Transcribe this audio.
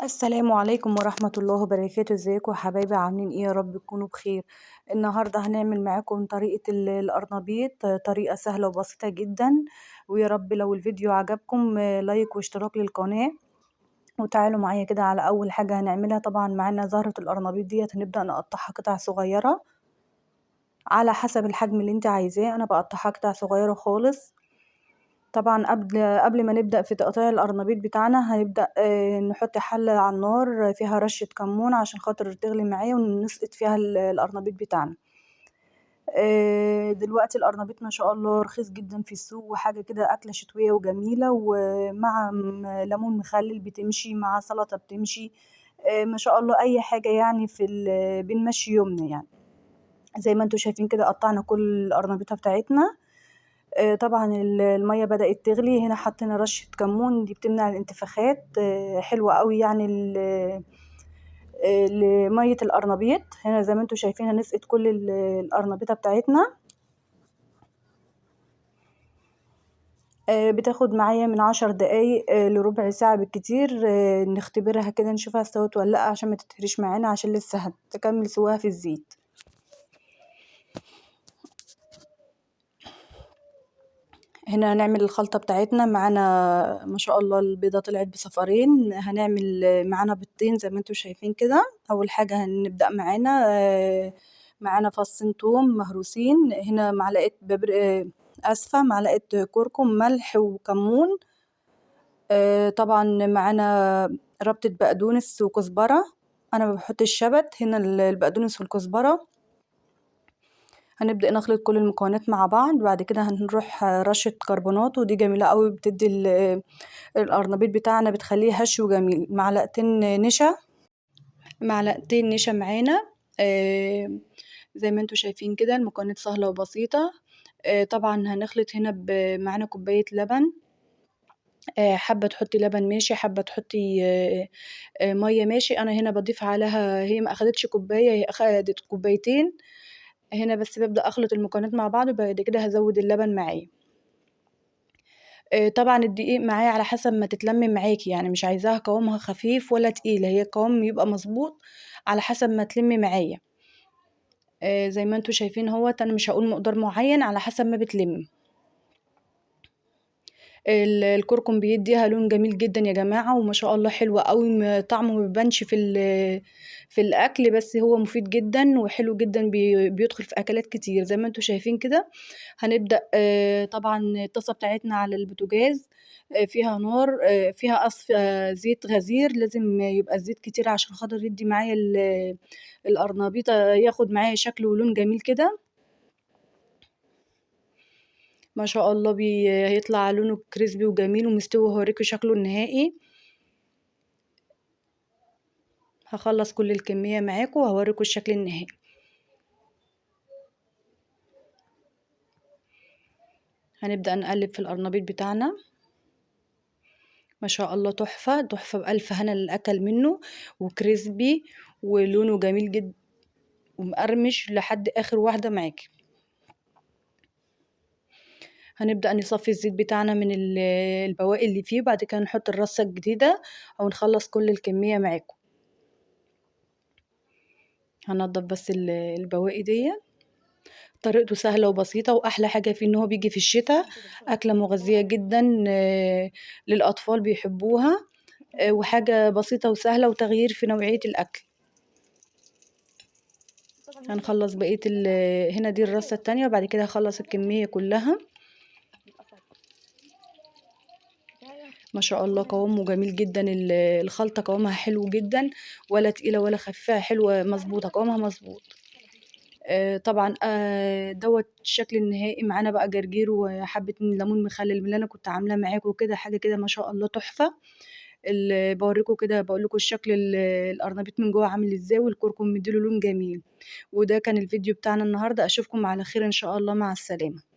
السلام عليكم ورحمة الله وبركاته، ازيكم يا حبايبي؟ عاملين ايه؟ يا رب تكونوا بخير. النهارده هنعمل معاكم طريقة القرنبيط، طريقة سهلة وبسيطة جدا. ويا رب لو الفيديو عجبكم لايك واشتراك للقناة. وتعالوا معايا كده على أول حاجة هنعملها. طبعا معانا زهرة القرنبيط ديت، هنبدأ نقطعها قطع صغيرة على حسب الحجم اللي انت عايزاه. انا بقطعها قطع صغيرة خالص. طبعا قبل ما نبدأ في تقطيع القرنبيط بتاعنا، هنبدأ نحط حلة على النار فيها رشة كمون عشان خاطر تغلي معايا ونسقط فيها القرنبيط بتاعنا. دلوقتي القرنبيط ما شاء الله رخيص جدا في السوق، وحاجة كده أكلة شتوية وجميلة، ومع ليمون مخلل بتمشي، مع سلطة بتمشي. ما شاء الله أي حاجة يعني بنمشي يومنا يعني. زي ما انتوا شايفين كده قطعنا كل القرنبيطة بتاعتنا. طبعًا المَيّة بدأت تغلي، هنا حطينا رشة كمون دي بتمنع الانتفاخات، حلوة أوي يعني لمَيّة القرنبيط. هنا زي ما أنتم شايفين هنسقط كل القرنبيطة بتاعتنا. بتاخد معايا من 10 دقايق لربع ساعة بالكتير. نختبرها كده نشوفها استوت والّا لأ، عشان ما تتهريش معانا، عشان لسه هتكمل سواها في الزيت. هنا هنعمل الخلطة بتاعتنا. معانا ما شاء الله البيضة طلعت بصفارين. هنعمل معانا بيضتين زي ما انتوا شايفين كده. أول حاجة هنبدأ معانا فصين توم مهروسين، هنا معلقة آسفة معلقة كركم، ملح وكمون. طبعا معانا ربطة بقدونس وكزبرة. أنا ما بحطش شبت، هنا البقدونس والكزبرة. هنبدأ نخلط كل المكونات مع بعض. بعد كده هنروح رشة كربونات، ودي جميلة قوي، بتدي القرنبيط بتاعنا بتخليه هش وجميل. معلقتين نشا معانا. زي ما انتوا شايفين كده المكونات سهلة وبسيطة. طبعا هنخلط هنا معانا كوباية لبن. حابة تحطي لبن ماشي، حابة تحطي مية ماشي. أنا هنا بضيف عليها، هي ما أخدتش كوباية، هي أخدت كوبايتين. هنا بس بابدأ أخلط المكونات مع بعض، وبعد كده هازود اللبن معايا. طبعًا الدقيق معايا على حسب ما تتلم معاكِ، يعني مش عايزاها قوامها خفيف ولا تقيلة، هي القوام يبقى مضبوط على حسب ما تلم معايا. زي ما أنتم شايفين أهوّة، أنا مش هاقول مقدار معين، على حسب ما بتلم. الكركم بيديها لون جميل جدًا يا جماعة، وما شاء الله حلو أوي، طعمه ما بيبانش في الأكل، بس هو مفيد جدًا وحلو جدًا، بيدخل في أكلات كتير زي ما أنتم شايفين كده. هنبدأ طبعًا الطاسة بتاعتنا على البوتاجاز، فيها نار، فيها زيت غزير. لازم يبقى الزيت كتير عشان خاطر يدّي معايا القرنبيطة ياخد معايا شكل ولون جميل كده. ما شاء الله هيطلع لونه كريسبي وجميل ومستوي. هاوريكم شكله النهائي. هاخلّص كل الكمية معاكم وهاوريكم الشكل النهائي. هنبدأ نقلّب في القرنبيط بتاعنا. ما شاء الله تحفة، تحفة بألف هنا للي أكل منه، وكريسبي ولونه جميل ومقرمش لحد آخر واحدة معاكِ. هنبدأ نصفّي الزيت بتاعنا من البواقي اللي فيه، وبعد كده نحط الرصة الجديدة أو نخلّص كل الكمية معاكم. هانضّف بس البواقي ديّة. طريقته سهلة وبسيطة، وأحلى حاجة فيه إن هو بييجي في الشتا. أكلة مغذية جدًا، للأطفال بيحبوها. وحاجة بسيطة وسهلة وتغيير في نوعية الأكل. هنخلّص بقية هنا دي الرصة التانية، وبعد كده هاخلّص الكمية كلّها. ما شاء الله قوامه جميل جدًا، الخلطة قوامها حلو جدًا، ولا تقيلة ولا خفيفة، حلوة مضبوطة، قوامها مضبوط. طبعًا دوّة الشكل النهائي. معانا بقى جرجير وحبة ليمون مخلل من اللي أنا كنت عاملاه معاكم كده، حاجة كده ما شاء الله تحفة. باوريكم كده، باقول لكم الشكل القرنبيط من جوّه عامل إزاي، والكركم مدّي له لون جميل. وده كان الفيديو بتاعنا النهارده. أشوفكم على خير إن شاء الله، مع السلامة.